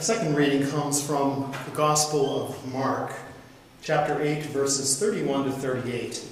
Our second reading comes from the Gospel of Mark, chapter 8, verses 31 to 38.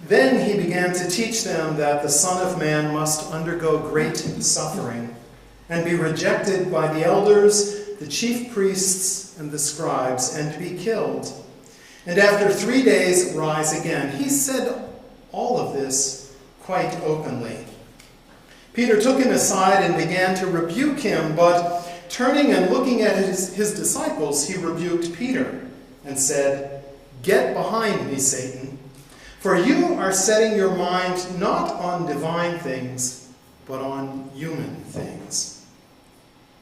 Then he began to teach them that the Son of Man must undergo great suffering and be rejected by the elders, the chief priests, and the scribes, and to be killed, and after 3 days rise again. He said all of this quite openly. Peter took him aside and began to rebuke him, but turning and looking at his disciples, he rebuked Peter and said, "Get behind me, Satan, for you are setting your mind not on divine things, but on human things."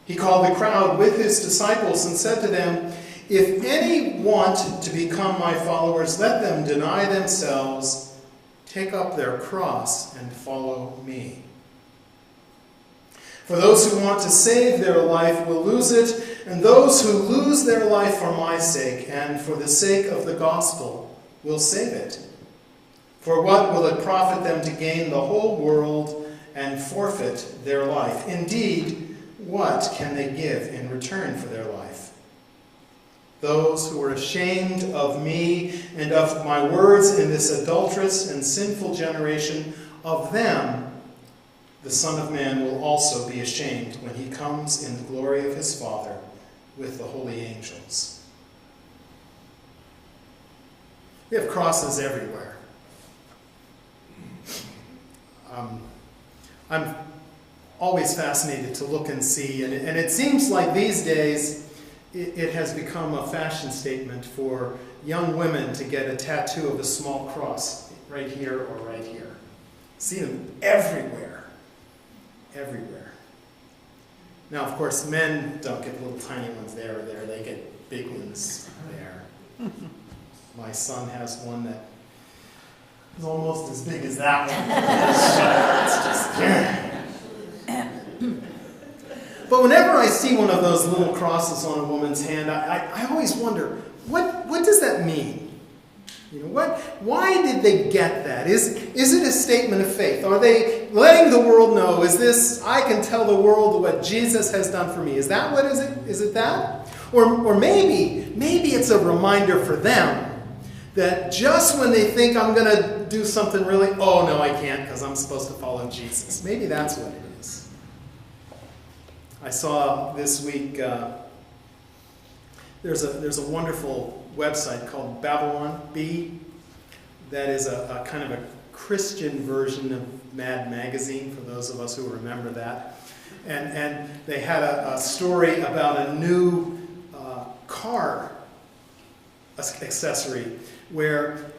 He called the crowd with his disciples and said to them, "If any want to become my followers, let them deny themselves, take up their cross, and follow me. For those who want to save their life will lose it, and those who lose their life for my sake and for the sake of the gospel will save it. For what will it profit them to gain the whole world and forfeit their life? Indeed, what can they give in return for their life? Those who are ashamed of me and of my words in this adulterous and sinful generation, of them the Son of Man will also be ashamed when he comes in the glory of his Father with the holy angels." We have crosses everywhere. I'm always fascinated to look and see, and it seems like these days it has become a fashion statement for young women to get a tattoo of a small cross right here or right here. See them everywhere. Everywhere. Now, of course, men don't get little tiny ones there or there. They get big ones there. My son has one that is almost as big as that one. But whenever I see one of those little crosses on a woman's hand, I always wonder, what does that mean? You know, why did they get that? Is it a statement of faith? Are they letting the world know, is this, I can tell the world what Jesus has done for me? Is that what is it? Is it that? Or maybe it's a reminder for them that just when they think I'm going to do something really, oh no, I can't because I'm supposed to follow Jesus. Maybe that's what it is. I saw this week, there's a wonderful website called Babylon Bee that is a kind of a Christian version of Mad Magazine, for those of us who remember that. And they had a story about a new car accessory where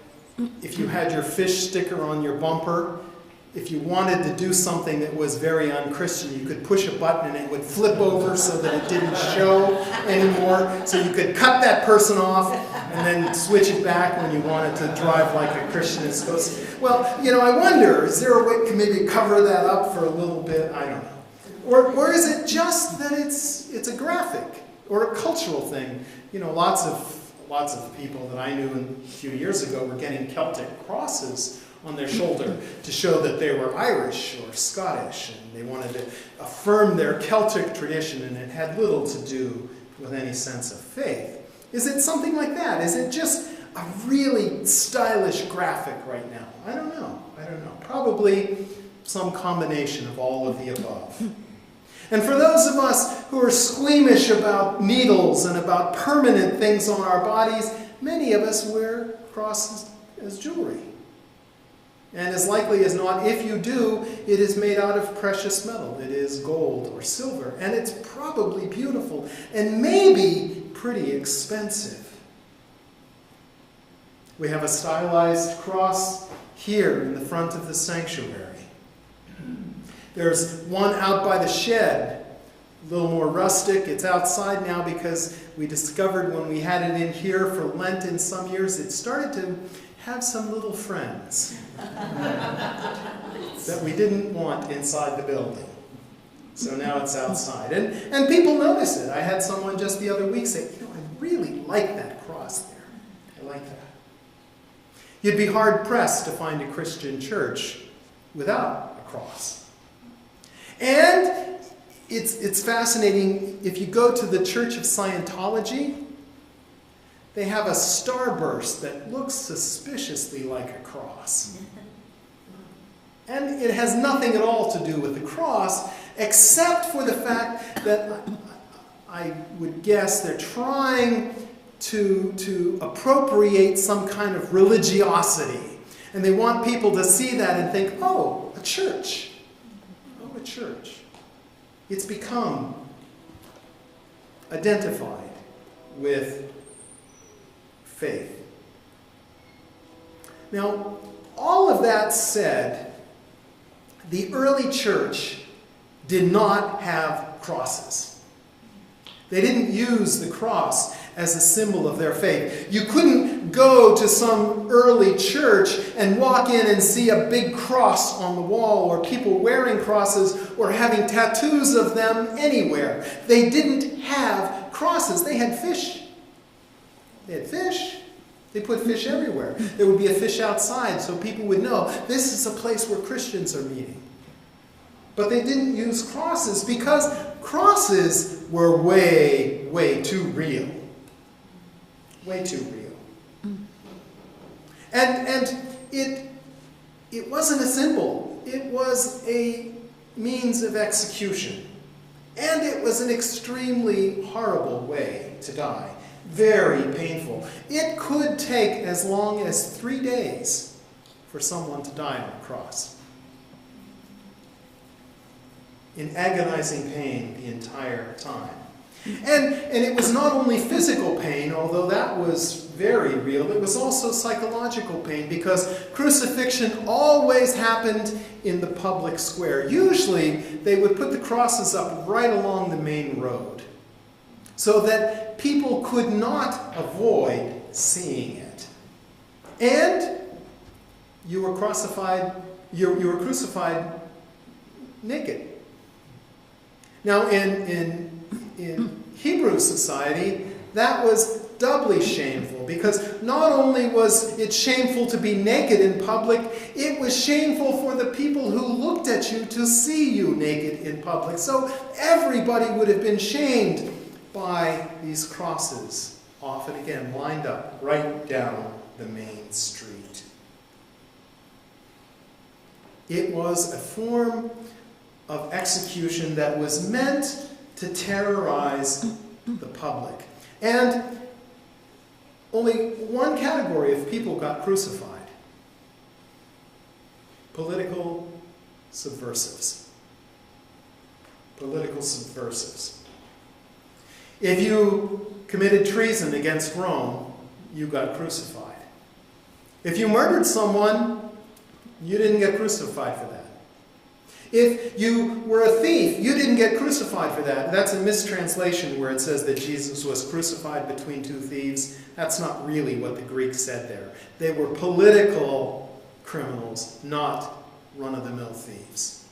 if you had your fish sticker on your bumper, if you wanted to do something that was very un-Christian, you could push a button and it would flip over so that it didn't show anymore. So you could cut that person off and then switch it back when you wanted to drive like a Christian is supposed to. Well, you know, I wonder, is there a way to maybe cover that up for a little bit? I don't know. Or is it just that it's a graphic or a cultural thing? You know, lots of people that I knew a few years ago were getting Celtic crosses on their shoulder to show that they were Irish or Scottish, and they wanted to affirm their Celtic tradition, and it had little to do with any sense of faith. Is it something like that? Is it just a really stylish graphic right now? I don't know. Probably some combination of all of the above. And for those of us who are squeamish about needles and about permanent things on our bodies, many of us wear crosses as jewelry. And as likely as not, if you do, it is made out of precious metal. It is gold or silver, and it's probably beautiful and maybe pretty expensive. We have a stylized cross here in the front of the sanctuary. There's one out by the shed, a little more rustic. It's outside now because we discovered when we had it in here for Lent in some years, it started to have some little friends that we didn't want inside the building. So now it's outside. And people notice it. I had someone just the other week say, you know, I really like that cross there. I like that. You'd be hard-pressed to find a Christian church without a cross. And It's fascinating. If you go to the Church of Scientology, they have a starburst that looks suspiciously like a cross. And it has nothing at all to do with the cross, except for the fact that I would guess they're trying to appropriate some kind of religiosity. And they want people to see that and think, oh, a church. Oh, a church. It's become identified with faith. Now, all of that said, the early church did not have crosses. They didn't use the cross as a symbol of their faith. You couldn't go to some early church and walk in and see a big cross on the wall, or people wearing crosses or having tattoos of them anywhere. They didn't have crosses. They had fish. They had fish. They put fish everywhere. There would be a fish outside so people would know this is a place where Christians are meeting. But they didn't use crosses because crosses were way, way too real. Way too real. And it wasn't a symbol. It was a means of execution. And it was an extremely horrible way to die. Very painful. It could take as long as 3 days for someone to die on a cross. In agonizing pain the entire time. And it was not only physical pain, although that was very real, it was also psychological pain, because crucifixion always happened in the public square. Usually they would put the crosses up right along the main road so that people could not avoid seeing it. And you were crucified naked. Now in Hebrew society, that was doubly shameful, because not only was it shameful to be naked in public, it was shameful for the people who looked at you to see you naked in public. So everybody would have been shamed by these crosses, often again lined up right down the main street. It was a form of execution that was meant to terrorize the public. And only one category of people got crucified: political subversives. Political subversives. If you committed treason against Rome, you got crucified. If you murdered someone, you didn't get crucified for that. If you were a thief, you didn't get crucified for that. That's a mistranslation where it says that Jesus was crucified between two thieves. That's not really what the Greek said there. They were political criminals, not run-of-the-mill thieves.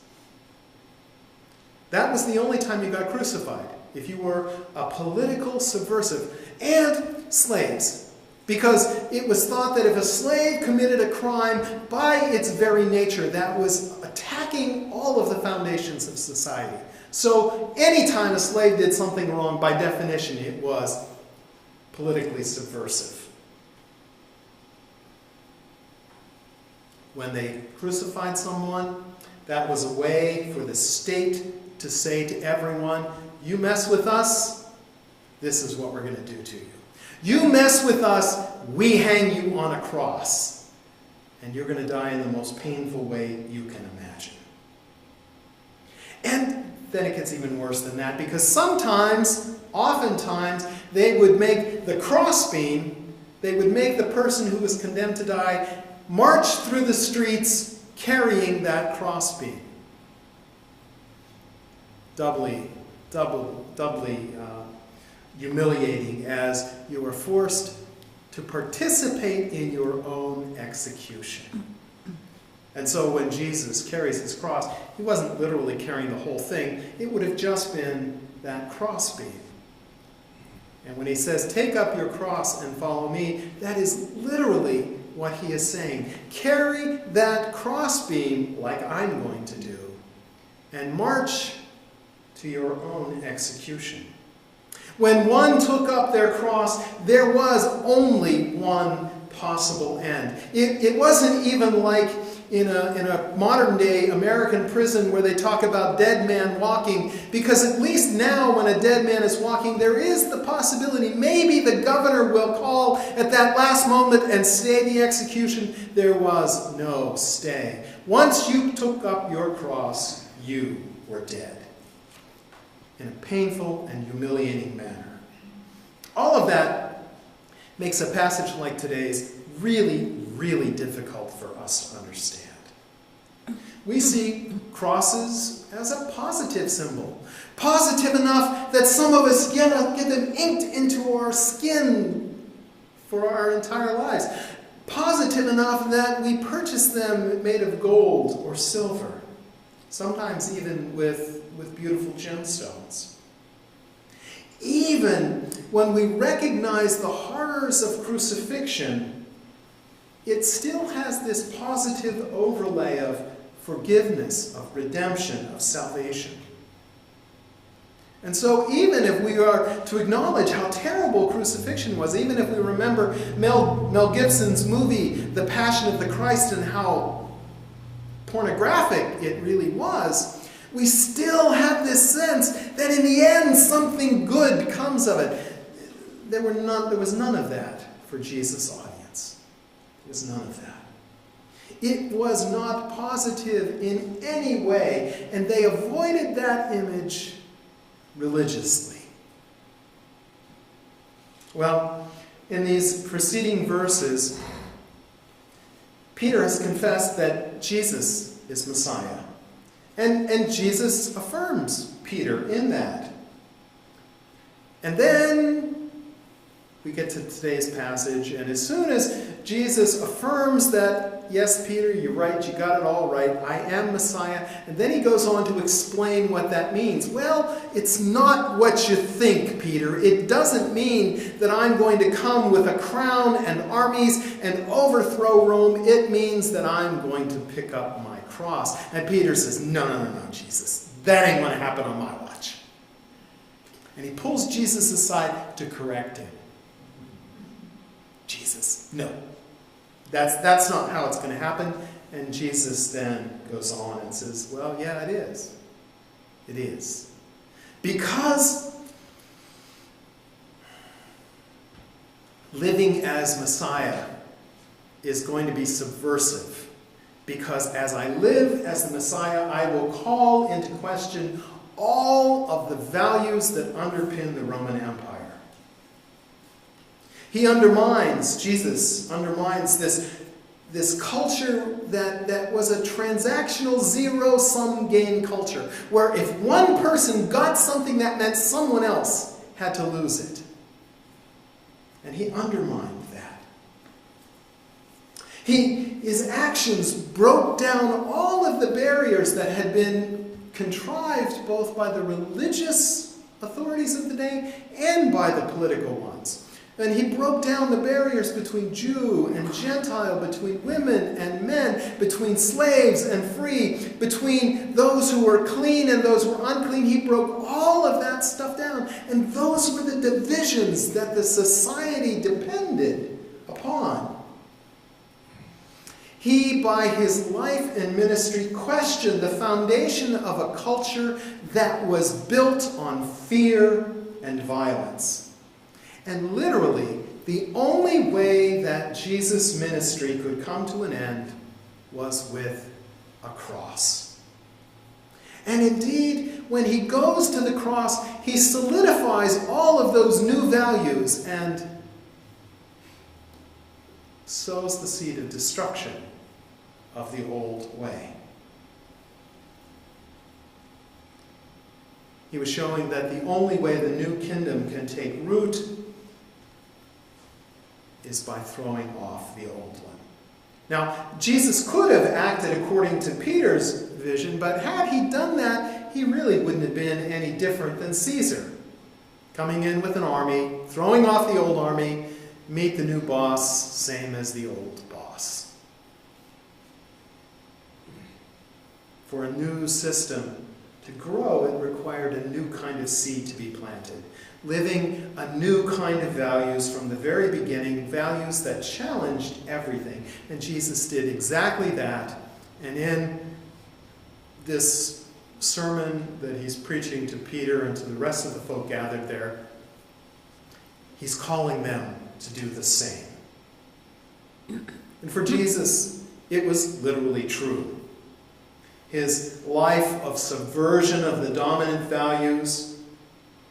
That was the only time you got crucified, if you were a political subversive. And slaves. Because it was thought that if a slave committed a crime, by its very nature, that was attacking all of the foundations of society. So anytime a slave did something wrong, by definition, it was politically subversive. When they crucified someone, that was a way for the state to say to everyone, you mess with us, this is what we're going to do to you. You mess with us, we hang you on a cross. And you're going to die in the most painful way you can imagine. And then it gets even worse than that, because oftentimes, they would make the crossbeam, they would make the person who was condemned to die march through the streets carrying that crossbeam. Doubly humiliating, as you were forced to participate in your own execution. And so when Jesus carries his cross, he wasn't literally carrying the whole thing. It would have just been that crossbeam. And when he says, take up your cross and follow me, that is literally what he is saying. Carry that crossbeam like I'm going to do, and march to your own execution. When one took up their cross, there was only one possible end. It wasn't even like in a modern-day American prison where they talk about dead man walking, because at least now when a dead man is walking, there is the possibility maybe the governor will call at that last moment and stay the execution. There was no stay. Once you took up your cross, you were dead in a painful and humiliating manner. All of that makes a passage like today's really, really difficult for us to understand. We see crosses as a positive symbol. Positive enough that some of us get them inked into our skin for our entire lives. Positive enough that we purchase them made of gold or silver, sometimes even with beautiful gemstones. Even when we recognize the horrors of crucifixion, it still has this positive overlay of forgiveness, of redemption, of salvation. And so even if we are to acknowledge how terrible crucifixion was, even if we remember Mel Gibson's movie, The Passion of the Christ, and how pornographic it really was, we still have this sense that in the end something good comes of it. There was none of that for Jesus' audience. There was none of that. It was not positive in any way, and they avoided that image religiously. Well, in these preceding verses, Peter has confessed that Jesus is Messiah. And Jesus affirms Peter in that. And then we get to today's passage, and as soon as Jesus affirms that, yes, Peter, you're right, you got it all right, I am Messiah, and then he goes on to explain what that means. Well, it's not what you think, Peter. It doesn't mean that I'm going to come with a crown and armies and overthrow Rome. It means that I'm going to pick up my cross. And Peter says, no, Jesus, that ain't going to happen on my watch. And he pulls Jesus aside to correct him. Jesus, no. That's not how it's going to happen. And Jesus then goes on and says, well, yeah, it is. It is. Because living as Messiah is going to be subversive. Because as I live as the Messiah, I will call into question all of the values that underpin the Roman Empire. Jesus undermines this culture that was a transactional zero-sum game culture, where if one person got something, that meant someone else had to lose it. And he undermined that. His actions broke down all of the barriers that had been contrived both by the religious authorities of the day and by the political ones. And he broke down the barriers between Jew and Gentile, between women and men, between slaves and free, between those who were clean and those who were unclean. He broke all of that stuff down. And those were the divisions that the society depended upon. He, by his life and ministry, questioned the foundation of a culture that was built on fear and violence. And literally, the only way that Jesus' ministry could come to an end was with a cross. And indeed, when he goes to the cross, he solidifies all of those new values and sows the seed of destruction of the old way. He was showing that the only way the new kingdom can take root is by throwing off the old one. Now, Jesus could have acted according to Peter's vision, but had he done that, he really wouldn't have been any different than Caesar. Coming in with an army, throwing off the old army, meet the new boss, same as the old boss. For a new system To grow, it required a new kind of seed to be planted, living a new kind of values from the very beginning, values that challenged everything. And Jesus did exactly that. And in this sermon that he's preaching to Peter and to the rest of the folk gathered there, he's calling them to do the same. And for Jesus, it was literally true. His life of subversion of the dominant values,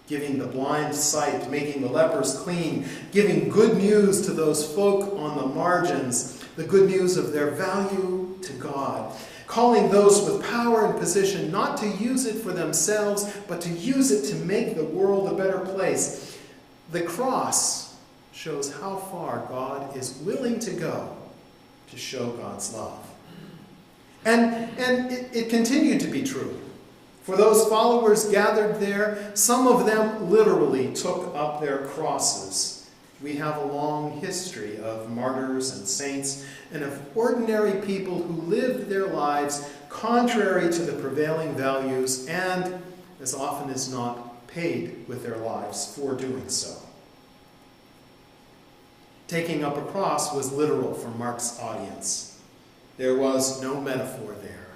giving the blind sight, making the lepers clean, giving good news to those folk on the margins, the good news of their value to God, calling those with power and position not to use it for themselves, but to use it to make the world a better place. The cross shows how far God is willing to go to show God's love. And it continued to be true. For those followers gathered there, some of them literally took up their crosses. We have a long history of martyrs and saints and of ordinary people who lived their lives contrary to the prevailing values and, as often as not, paid with their lives for doing so. Taking up a cross was literal for Mark's audience. There was no metaphor there.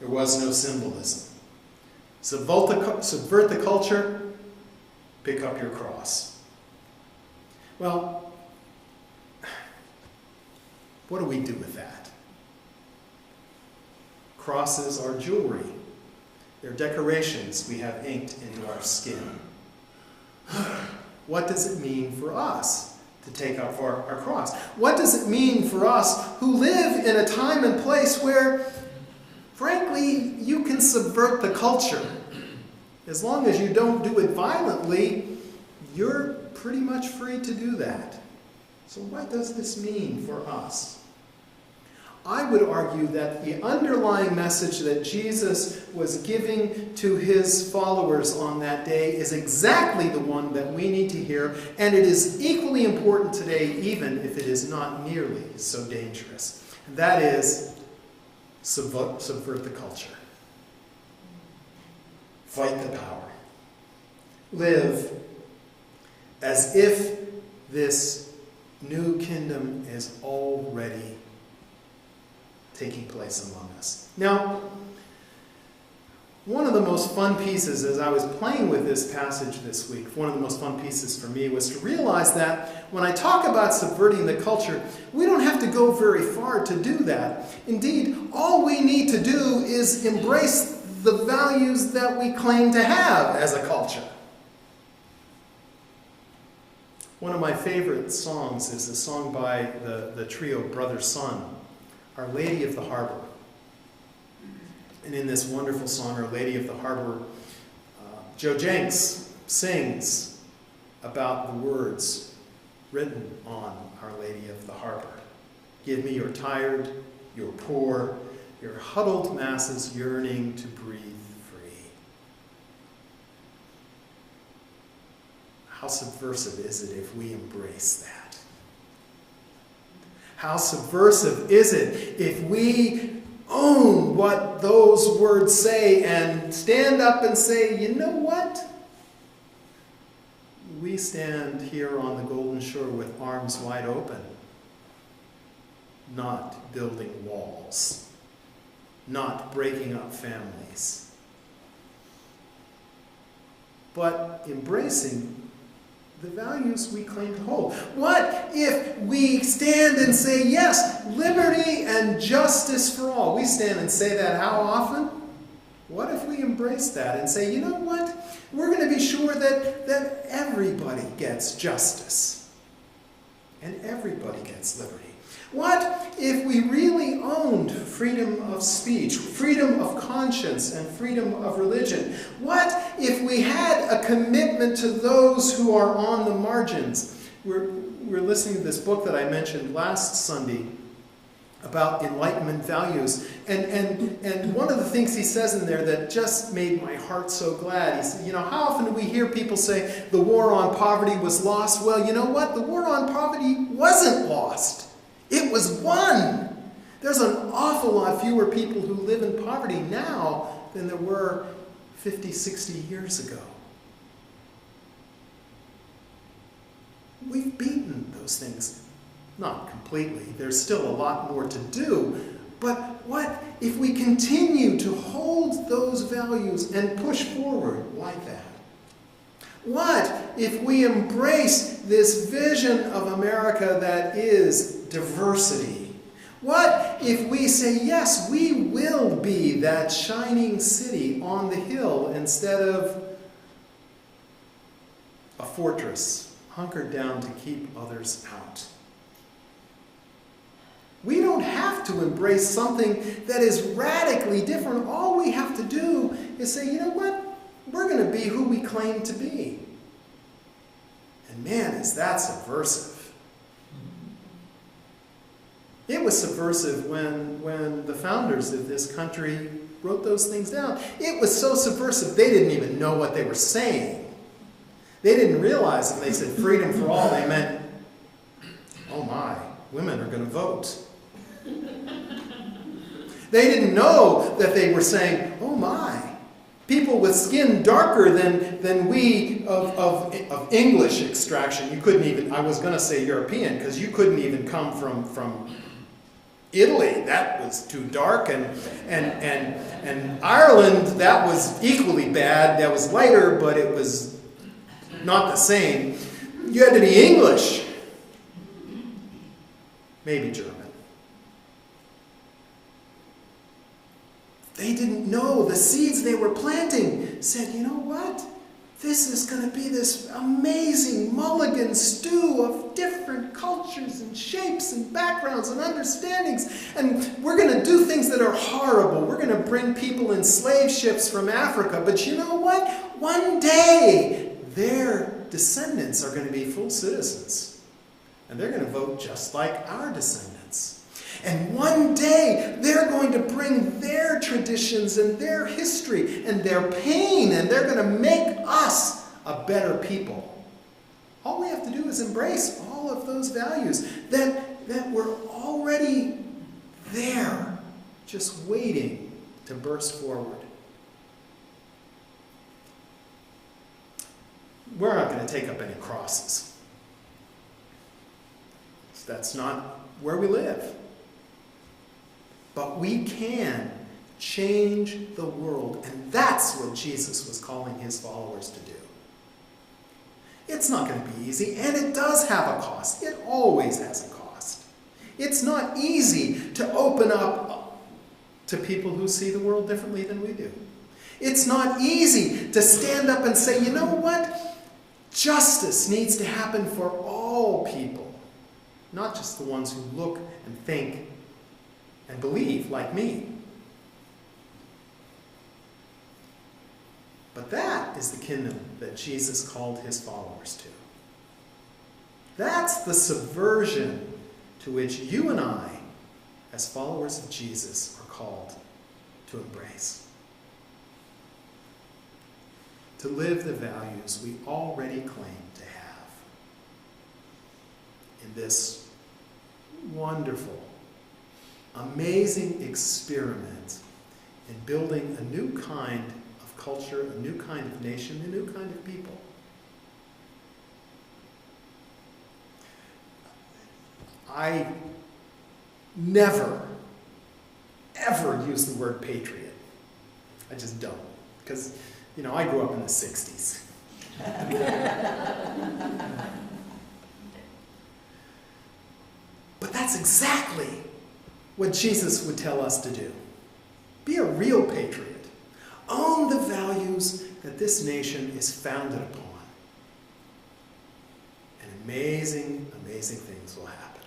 There was no symbolism. Subvert the culture, pick up your cross. Well, what do we do with that? Crosses are jewelry. They're decorations we have inked into our skin. What does it mean for us to take up our cross? What does it mean for us who live in a time and place where, frankly, you can subvert the culture? As long as you don't do it violently, you're pretty much free to do that. So what does this mean for us? I would argue that the underlying message that Jesus was giving to his followers on that day is exactly the one that we need to hear, and it is equally important today, even if it is not nearly so dangerous. And that is, subvert the culture. Fight the power. Live as if this new kingdom is already taking place among us. Now, one of the most fun pieces as I was playing with this passage this week, one of the most fun pieces for me was to realize that when I talk about subverting the culture, we don't have to go very far to do that. Indeed, all we need to do is embrace the values that we claim to have as a culture. One of my favorite songs is a song by the trio Brother Son, Our Lady of the Harbor. And in this wonderful song, Our Lady of the Harbor, Joe Jenks sings about the words written on Our Lady of the Harbor. Give me your tired, your poor, your huddled masses yearning to breathe free. How subversive is it if we embrace that? How subversive is it if we own what those words say and stand up and say, you know what? We stand here on the Golden Shore with arms wide open, not building walls, not breaking up families, but embracing the values we claim to hold. What if we stand and say, yes, liberty and justice for all? We stand and say that how often? What if we embrace that and say, you know what? We're going to be sure that everybody gets justice and everybody gets liberty. What if we really owned freedom of speech, freedom of conscience, and freedom of religion? What if we had a commitment to those who are on the margins? We're listening to this book that I mentioned last Sunday about Enlightenment values. And one of the things he says in there that just made my heart so glad, he said, you know, how often do we hear people say the war on poverty was lost? Well, you know what? The war on poverty wasn't lost. It was won. There's an awful lot fewer people who live in poverty now than there were 50, 60 years ago. We've beaten those things. Not completely. There's still a lot more to do. But what if we continue to hold those values and push forward like that? What if we embrace this vision of America that is diversity? What if we say, yes, we will be that shining city on the hill instead of a fortress hunkered down to keep others out? We don't have to embrace something that is radically different. All we have to do is say, you know what? We're going to be who we claim to be. And man, is that subversive. It was subversive when the founders of this country wrote those things down. It was so subversive, they didn't even know what they were saying. They didn't realize when they said freedom for all, they meant, oh my, women are going to vote. They didn't know that they were saying, oh my, people with skin darker than we of English extraction. You couldn't even, I was going to say European, because you couldn't even come from Italy. That was too dark. And Ireland, that was equally bad. That was lighter, but it was not the same. You had to be English. Maybe German. They didn't know the seeds they were planting said, you know what? This is going to be this amazing mulligan stew of different cultures and shapes and backgrounds and understandings. And we're going to do things that are horrible. We're going to bring people in slave ships from Africa. But you know what? One day, their descendants are going to be full citizens. And they're going to vote just like our descendants. And one day, they're going to bring their traditions and their history and their pain, and they're going to make us a better people. All we have to do is embrace all of those values that were already there, just waiting to burst forward. We're not going to take up any crosses. That's not where we live. But we can change the world, and that's what Jesus was calling his followers to do. It's not going to be easy, and it does have a cost. It always has a cost. It's not easy to open up to people who see the world differently than we do. It's not easy to stand up and say, you know what? Justice needs to happen for all people, not just the ones who look and think and believe like me. But that is the kingdom that Jesus called his followers to. That's the subversion to which you and I, as followers of Jesus, are called to embrace. To live the values we already claim to have in this wonderful, amazing experiment in building a new kind of culture, a new kind of nation, a new kind of people. I never, ever use the word patriot. I just don't. Because, you know, I grew up in the 60s. But that's exactly what Jesus would tell us to do. Be a real patriot. Own the values that this nation is founded upon. And amazing, amazing things will happen.